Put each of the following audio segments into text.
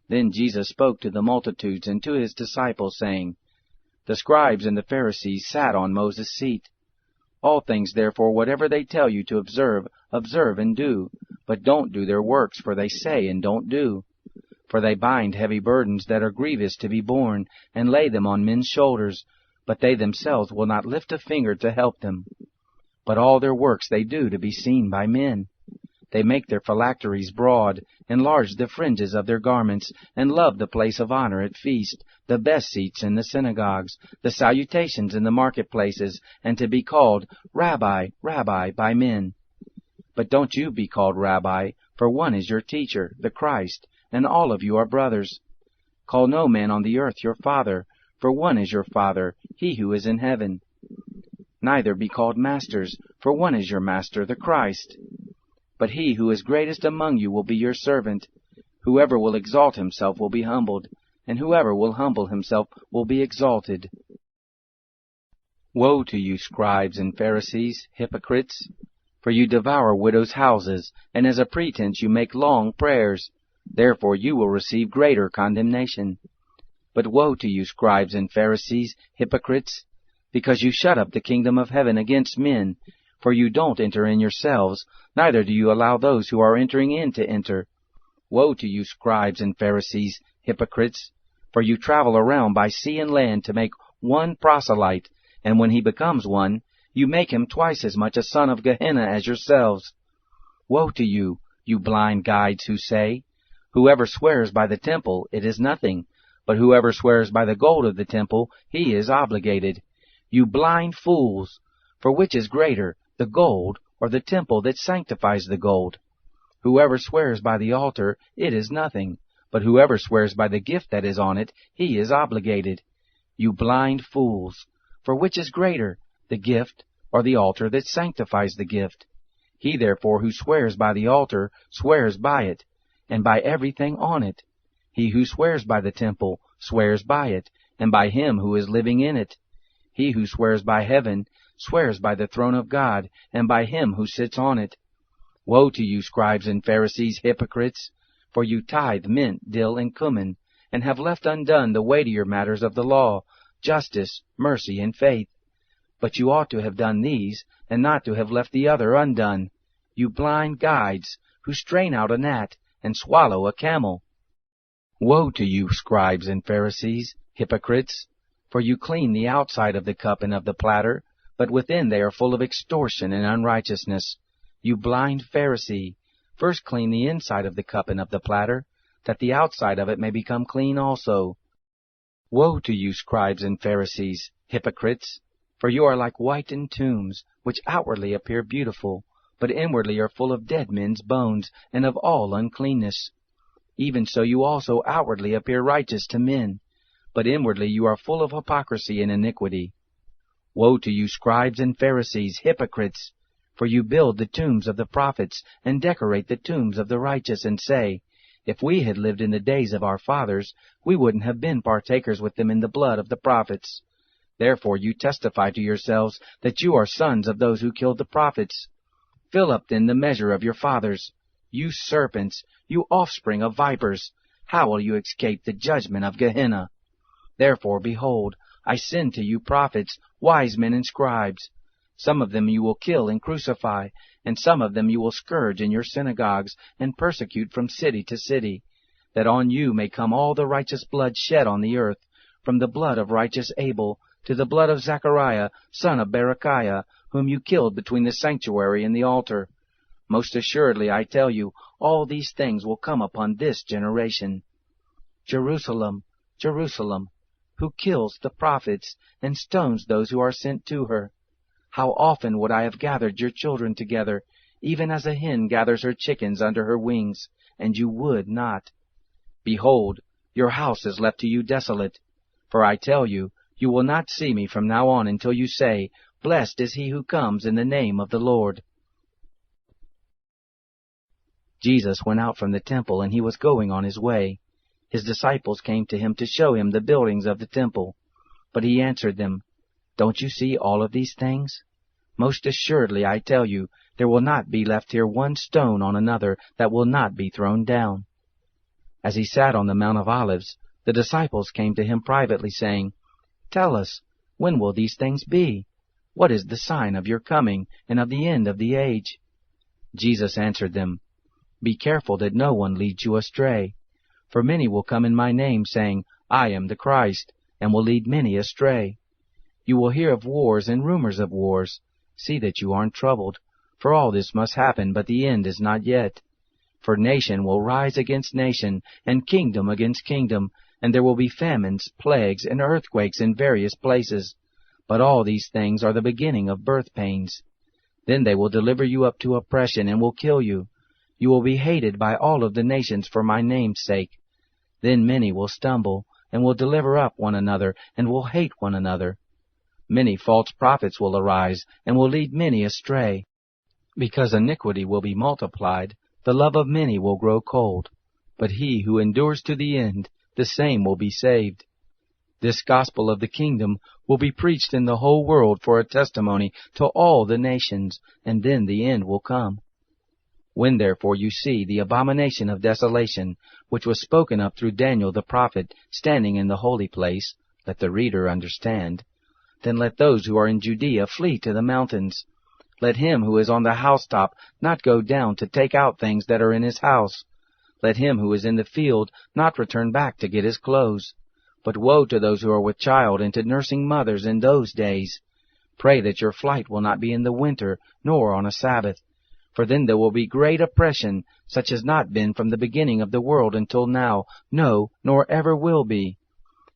Then Jesus spoke to the multitudes and to his disciples, saying, The scribes and the Pharisees sat on Moses' seat. All things therefore whatever they tell you to observe, observe and do, but don't do their works, for they say and don't do. For they bind heavy burdens that are grievous to be borne, and lay them on men's shoulders, but they themselves will not lift a finger to help them. But all their works they do to be seen by men. They make their phylacteries broad, enlarge the fringes of their garments, and love the place of honor at feast, the best seats in the synagogues, the salutations in the marketplaces, and to be called Rabbi, Rabbi by men. But don't you be called Rabbi, for one is your teacher, the Christ, and all of you are brothers. Call no man on the earth your father, for one is your Father, he who is in heaven. Neither be called masters, for one is your Master, the Christ. But he who is greatest among you will be your servant. Whoever will exalt himself will be humbled, and whoever will humble himself will be exalted. Woe to you, scribes and Pharisees, hypocrites! For you devour widows' houses, and as a pretense you make long prayers. Therefore you will receive greater condemnation. But woe to you, scribes and Pharisees, hypocrites! Because you shut up the kingdom of heaven against men. For you don't enter in yourselves, neither do you allow those who are entering in to enter. Woe to you, scribes and Pharisees, hypocrites! For you travel around by sea and land to make one proselyte, and when he becomes one, you make him twice as much a son of Gehenna as yourselves. Woe to you, you blind guides who say, Whoever swears by the temple, it is nothing, but whoever swears by the gold of the temple, he is obligated. You blind fools! For which is greater, the gold or the temple that sanctifies the gold? Whoever swears by the altar, it is nothing, but whoever swears by the gift that is on it, he is obligated. You blind fools! For which is greater, the gift or the altar that sanctifies the gift? He therefore who swears by the altar swears by it, and by everything on it. He who swears by the temple swears by it, and by him who is living in it. He who swears by heaven swears by the throne of God, and by him who sits on it. Woe to you, scribes and Pharisees, hypocrites! For you tithe mint, dill, and cumin, and have left undone the weightier matters of the law, justice, mercy, and faith. But you ought to have done these, and not to have left the other undone. You blind guides, who strain out a gnat, and swallow a camel. Woe to you, scribes and Pharisees, hypocrites! For you clean the outside of the cup and of the platter, but within they are full of extortion and unrighteousness. You blind Pharisee, first clean the inside of the cup and of the platter, that the outside of it may become clean also. Woe to you, scribes and Pharisees, hypocrites! For you are like whitened tombs, which outwardly appear beautiful, but inwardly are full of dead men's bones, and of all uncleanness. Even so you also outwardly appear righteous to men, but inwardly you are full of hypocrisy and iniquity. Woe to you, scribes and Pharisees, hypocrites! For you build the tombs of the prophets, and decorate the tombs of the righteous, and say, If we had lived in the days of our fathers, we wouldn't have been partakers with them in the blood of the prophets. Therefore you testify to yourselves that you are sons of those who killed the prophets. Fill up then the measure of your fathers. You serpents, you offspring of vipers, how will you escape the judgment of Gehenna? Therefore, behold, I send to you prophets, wise men and scribes. Some of them you will kill and crucify, and some of them you will scourge in your synagogues, and persecute from city to city, that on you may come all the righteous blood shed on the earth, from the blood of righteous Abel to the blood of Zechariah, son of Berechiah, whom you killed between the sanctuary and the altar. Most assuredly, I tell you, all these things will come upon this generation. Jerusalem, Jerusalem, who kills the prophets and stones those who are sent to her. How often would I have gathered your children together, even as a hen gathers her chickens under her wings, and you would not. Behold, your house is left to you desolate. For I tell you, you will not see me from now on until you say, Blessed is he who comes in the name of the Lord. Jesus went out from the temple, and he was going on his way. His disciples came to him to show him the buildings of the temple. But he answered them, Don't you see all of these things? Most assuredly, I tell you, there will not be left here one stone on another that will not be thrown down. As he sat on the Mount of Olives, the disciples came to him privately, saying, "Tell us, when will these things be? What is the sign of your coming and of the end of the age?" Jesus answered them, "Be careful that no one leads you astray. For many will come in my name, saying, 'I am the Christ,' and will lead many astray. You will hear of wars and rumors of wars. See that you aren't troubled, for all this must happen, but the end is not yet. For nation will rise against nation, and kingdom against kingdom, and there will be famines, plagues, and earthquakes in various places. But all these things are the beginning of birth pains. Then they will deliver you up to oppression, and will kill you. You will be hated by all of the nations for my name's sake. Then many will stumble, and will deliver up one another, and will hate one another. Many false prophets will arise, and will lead many astray. Because iniquity will be multiplied, the love of many will grow cold. But he who endures to the end, the same will be saved. This gospel of the kingdom will be preached in the whole world for a testimony to all the nations, and then the end will come. When therefore you see the abomination of desolation, which was spoken of through Daniel the prophet, standing in the holy place, let the reader understand. Then let those who are in Judea flee to the mountains. Let him who is on the housetop not go down to take out things that are in his house. Let him who is in the field not return back to get his clothes. But woe to those who are with child and to nursing mothers in those days. Pray that your flight will not be in the winter, nor on a Sabbath. For then there will be great oppression, such as not been from the beginning of the world until now, no, nor ever will be.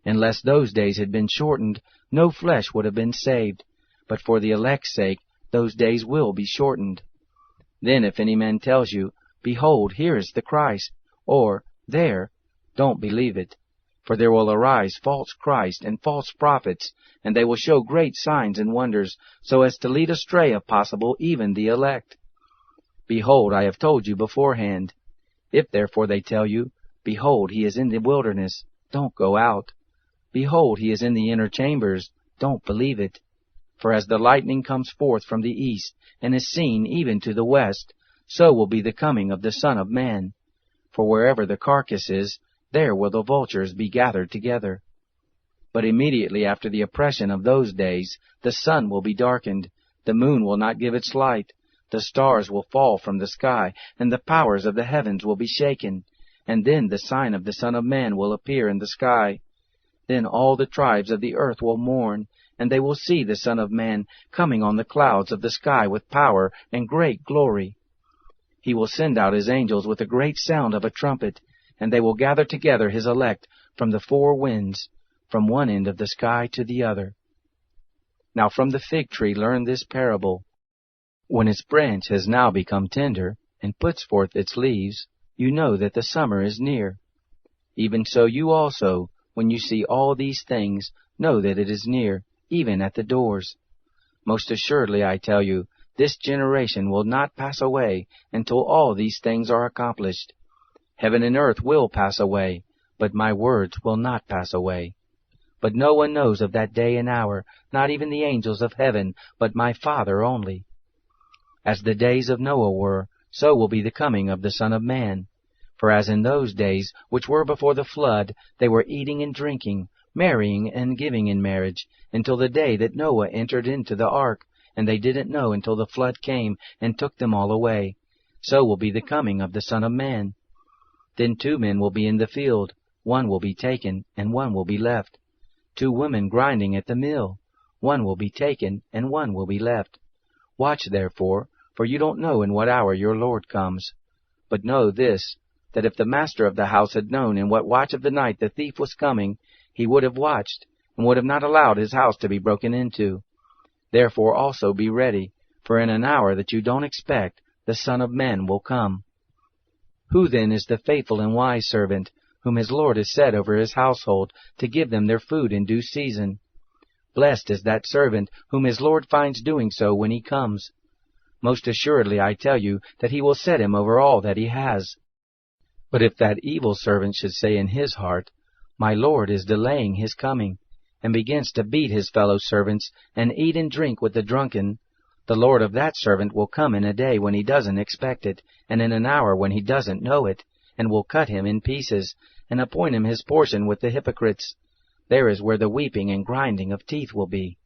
Unless those days had been shortened, no flesh would have been saved. But for the elect's sake, those days will be shortened. Then if any man tells you, 'Behold, here is the Christ,' or 'There,' don't believe it. For there will arise false Christ and false prophets, and they will show great signs and wonders, so as to lead astray, if possible, even the elect. Behold, I have told you beforehand. If therefore they tell you, 'Behold, he is in the wilderness,' don't go out. 'Behold, he is in the inner chambers,' don't believe it. For as the lightning comes forth from the east, and is seen even to the west, so will be the coming of the Son of Man. For wherever the carcass is, there will the vultures be gathered together. But immediately after the oppression of those days, the sun will be darkened, the moon will not give its light, the stars will fall from the sky, and the powers of the heavens will be shaken. And then the sign of the Son of Man will appear in the sky. Then all the tribes of the earth will mourn, and they will see the Son of Man coming on the clouds of the sky with power and great glory. He will send out his angels with a great sound of a trumpet, and they will gather together his elect from the four winds, from one end of the sky to the other. Now from the fig tree learn this parable. When its branch has now become tender, and puts forth its leaves, you know that the summer is near. Even so you also, when you see all these things, know that it is near, even at the doors. Most assuredly I tell you, this generation will not pass away until all these things are accomplished. Heaven and earth will pass away, but my words will not pass away. But no one knows of that day and hour, not even the angels of heaven, but my Father only. As the days of Noah were, so will be the coming of the Son of Man. For as in those days which were before the flood, they were eating and drinking, marrying and giving in marriage, until the day that Noah entered into the ark, and they didn't know until the flood came and took them all away, so will be the coming of the Son of Man. Then 2 men will be in the field, one will be taken, and one will be left. 2 women grinding at the mill, one will be taken, and one will be left. Watch therefore, for you don't know in what hour your Lord comes. But know this, that if the master of the house had known in what watch of the night the thief was coming, he would have watched, and would have not allowed his house to be broken into. Therefore also be ready, for in an hour that you don't expect, the Son of Man will come. Who then is the faithful and wise servant, whom his Lord has set over his household, to give them their food in due season? Blessed is that servant, whom his Lord finds doing so when he comes. Most assuredly I tell you that he will set him over all that he has. But if that evil servant should say in his heart, My Lord is delaying his coming, and begins to beat his fellow servants, and eat and drink with the drunken, the Lord of that servant will come in a day when he doesn't expect it, and in an hour when he doesn't know it, and will cut him in pieces, and appoint him his portion with the hypocrites. There is where the weeping and grinding of teeth will be.